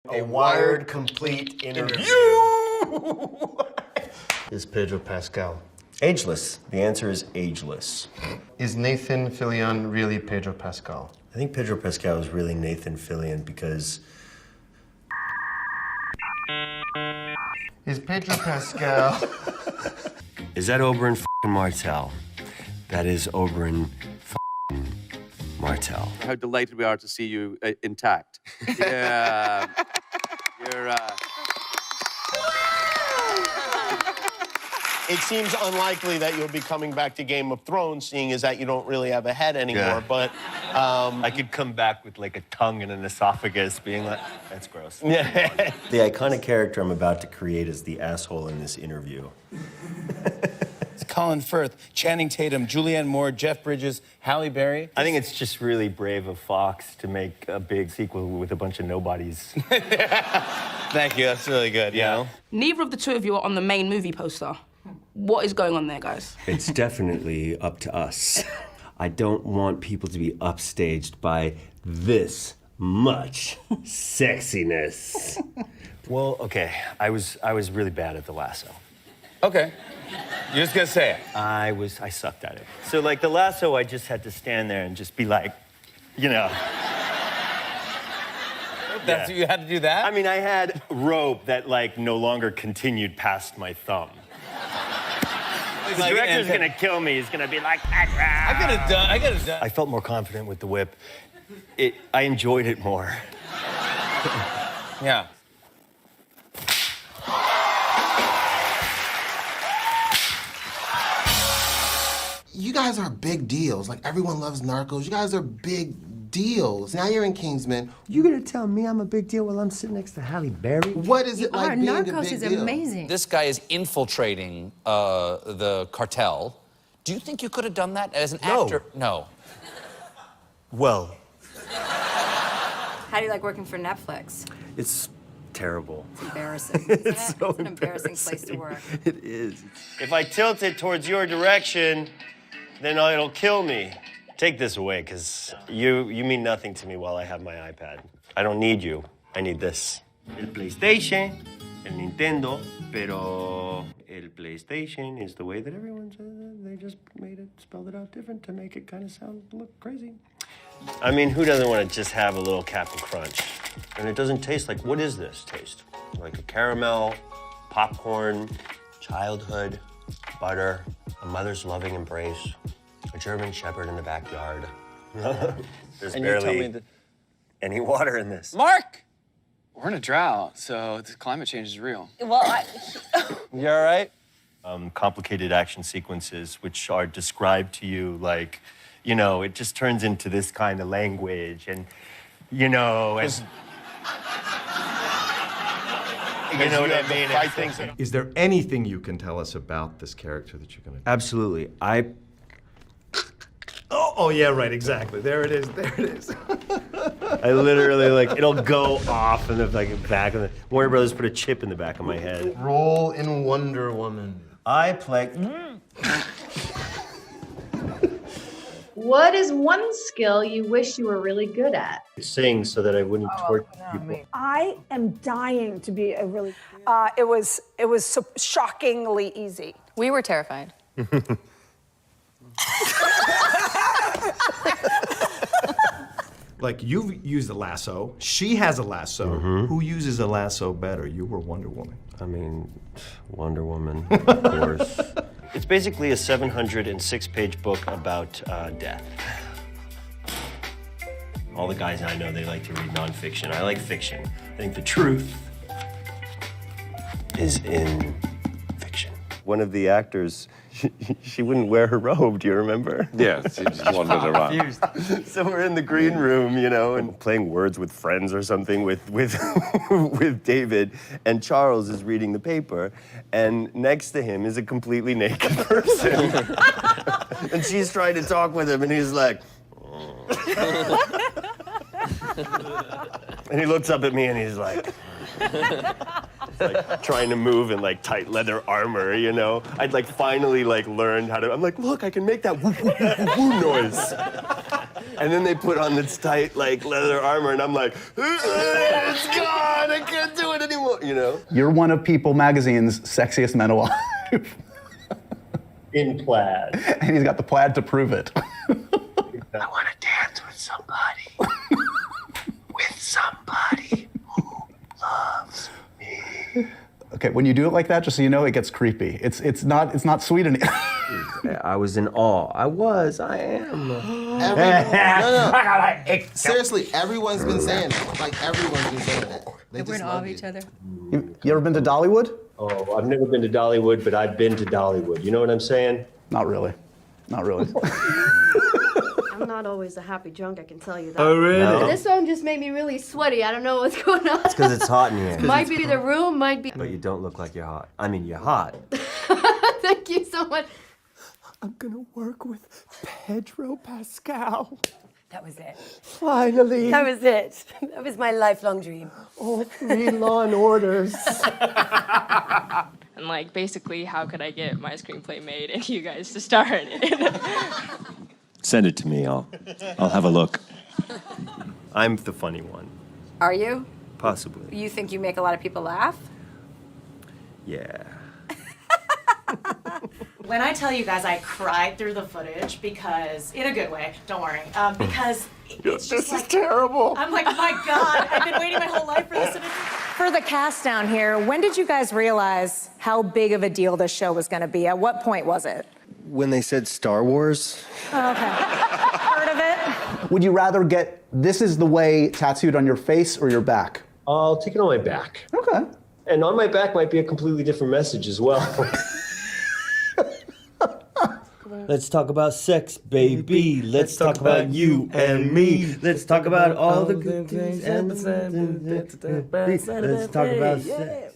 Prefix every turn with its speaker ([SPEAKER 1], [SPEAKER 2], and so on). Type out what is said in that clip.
[SPEAKER 1] A wired, complete interview. Is Pedro Pascal
[SPEAKER 2] Ageless. The answer is ageless.
[SPEAKER 1] Is Nathan Fillion really Pedro Pascal?
[SPEAKER 2] I think Pedro Pascal is really Nathan Fillion because...
[SPEAKER 1] Is Pedro Pascal...
[SPEAKER 2] Is that Oberyn f***ing Martell? That is Oberyn f***ing Martell.
[SPEAKER 3] How delighted we are to see you intact. Yeah. You're,
[SPEAKER 4] It seems unlikely that you'll be coming back to Game of Thrones, seeing as that you don't really have a head anymore, but...
[SPEAKER 2] I could come back with like a tongue and an esophagus being like, that's gross.
[SPEAKER 4] Yeah.
[SPEAKER 2] The iconic character I'm about to create is the asshole in this interview.
[SPEAKER 5] It's Colin Firth, Channing Tatum, Julianne Moore, Jeff Bridges, Halle Berry.
[SPEAKER 2] I think it's just really brave of Fox to make a big sequel with a bunch of nobodies.
[SPEAKER 5] Thank you, that's really good, you know?
[SPEAKER 6] Neither of the two of you are on the main movie poster. What is going on there, guys?
[SPEAKER 2] It's definitely up to us. I don't want people to be upstaged by this much sexiness. Well, okay, I was really bad at the Lasso.
[SPEAKER 5] Okay. You're just gonna say it.
[SPEAKER 2] I sucked at it. So like the Lasso, I just had to stand there and just be like, you know.
[SPEAKER 5] That's you had to do that?
[SPEAKER 2] I mean, I had rope that like no longer continued past my thumb. The director's gonna kill me. He's gonna be like,
[SPEAKER 5] I could have done.
[SPEAKER 2] I felt more confident with the whip. I enjoyed it more.
[SPEAKER 5] Yeah.
[SPEAKER 7] You guys are big deals. Like, everyone loves Narcos. You guys are big deals. Now you're in Kingsman.
[SPEAKER 2] You gonna tell me I'm a big deal while I'm sitting next to Halle Berry?
[SPEAKER 7] What is it like being a big
[SPEAKER 8] Narcos is
[SPEAKER 7] deal?
[SPEAKER 8] amazing.
[SPEAKER 9] This guy is infiltrating the cartel. Do you think you could have done that as an actor? No.
[SPEAKER 2] Well,
[SPEAKER 8] How do you like working for Netflix?
[SPEAKER 2] it's terrible.
[SPEAKER 8] It's embarrassing.
[SPEAKER 2] It's so
[SPEAKER 8] an embarrassing place to work.
[SPEAKER 2] It is. If I tilt it towards your direction, then it'll kill me. Take this away, because you mean nothing to me while I have my iPad. I don't need you. I need this. El PlayStation, el Nintendo, pero el PlayStation is the way that everyone says it. They just spelled it out different to make it kind of look crazy. I mean, who doesn't want to just have a little Captain Crunch? And it doesn't taste like, what is this taste? Like a caramel, popcorn, childhood, butter, a mother's loving embrace, a German Shepherd in the backyard. There's barely any water in this.
[SPEAKER 10] Mark! We're in a drought, so the climate change is real.
[SPEAKER 8] Well,
[SPEAKER 2] You all right? Complicated action sequences, which are described to you like, you know, it just turns into this kind of language, and, you know, and... You know what I mean?
[SPEAKER 4] I think so.
[SPEAKER 11] Is there anything you can tell us about this character that you're gonna do?
[SPEAKER 2] Absolutely.
[SPEAKER 11] Oh, yeah, right, exactly. There it is, there it is.
[SPEAKER 2] I literally, like, it'll go off in the back of the... Warner Brothers put a chip in the back of my head.
[SPEAKER 1] Role in Wonder Woman.
[SPEAKER 2] I play...
[SPEAKER 12] What is one skill you wish you were really good at?
[SPEAKER 2] Sing so that I wouldn't torture people.
[SPEAKER 12] I am dying to be a really...
[SPEAKER 6] It was so shockingly easy.
[SPEAKER 8] we were terrified.
[SPEAKER 11] Like, you've used a lasso. She has a lasso. Who uses a lasso better, you or Wonder Woman?
[SPEAKER 2] I mean, Wonder Woman, of course. It's basically a 706-page book about death. All the guys I know, they like to read nonfiction. I like fiction. I think the truth is in fiction. One of the actors, she wouldn't wear her robe, do you remember?
[SPEAKER 5] Yeah, she just wandered around.
[SPEAKER 2] So we're in the green room, you know, and playing Words with Friends or something with with David, and Charles is reading the paper, and next to him is a completely naked person. And she's trying to talk with him, and he's like... And he looks up at me, and he's like trying to move in like tight leather armor, you know? I'd like finally like learned how to, I'm like, look, I can make that woo woo woo woo noise. And then they put on this tight, like, leather armor, and I'm like, it's gone, I can't do it anymore, you know?
[SPEAKER 13] You're one of People Magazine's sexiest men alive.
[SPEAKER 2] In plaid.
[SPEAKER 13] And he's got the plaid to prove it.
[SPEAKER 2] I want to dance with somebody. With somebody who loves me.
[SPEAKER 13] Okay, when you do it like that, just so you know, it gets creepy. It's not sweet anymore.
[SPEAKER 2] I was in awe. I am.
[SPEAKER 7] No. Seriously, everyone's been saying it. Like, everyone's been saying it. They
[SPEAKER 8] We're in awe of each other.
[SPEAKER 13] You ever been to Dollywood?
[SPEAKER 2] Oh, I've never been to Dollywood, but I've been to Dollywood. You know what I'm saying?
[SPEAKER 13] Not really. Not really.
[SPEAKER 12] I'm not always a happy drunk, I can tell you that.
[SPEAKER 2] Oh, really? No.
[SPEAKER 12] This song just made me really sweaty. I don't know what's going on.
[SPEAKER 2] It's because it's hot in here.
[SPEAKER 12] Might be the room, might be.
[SPEAKER 2] But you don't look like you're hot. I mean, you're hot.
[SPEAKER 12] Thank you so much.
[SPEAKER 14] I'm gonna work with Pedro Pascal.
[SPEAKER 8] That was it.
[SPEAKER 14] Finally.
[SPEAKER 8] That was it. That was my lifelong dream.
[SPEAKER 14] All 3 Law and Orders.
[SPEAKER 15] And like, basically, how could I get my screenplay made and you guys to star in it?
[SPEAKER 2] Send it to me. I'll have a look. I'm the funny one.
[SPEAKER 8] Are you?
[SPEAKER 2] Possibly.
[SPEAKER 8] You think you make a lot of people laugh?
[SPEAKER 2] Yeah.
[SPEAKER 16] When I tell you guys I cried through the footage because, in a good way, don't worry, because it's just
[SPEAKER 14] This is terrible.
[SPEAKER 16] I'm like, oh my God, I've been waiting my whole life for this.
[SPEAKER 17] For the cast down here, when did you guys realize how big of a deal this show was going to be? At what point was it?
[SPEAKER 2] When they said Star Wars.
[SPEAKER 17] Oh, okay. Heard of it?
[SPEAKER 13] Would you rather get "This is the way" tattooed on your face or your back?
[SPEAKER 2] I'll take it on my back.
[SPEAKER 13] Okay.
[SPEAKER 2] And on my back might be a completely different message as well. Let's talk about sex, baby. Let's talk about you and me. Let's talk about all the good things. Let's talk about sex.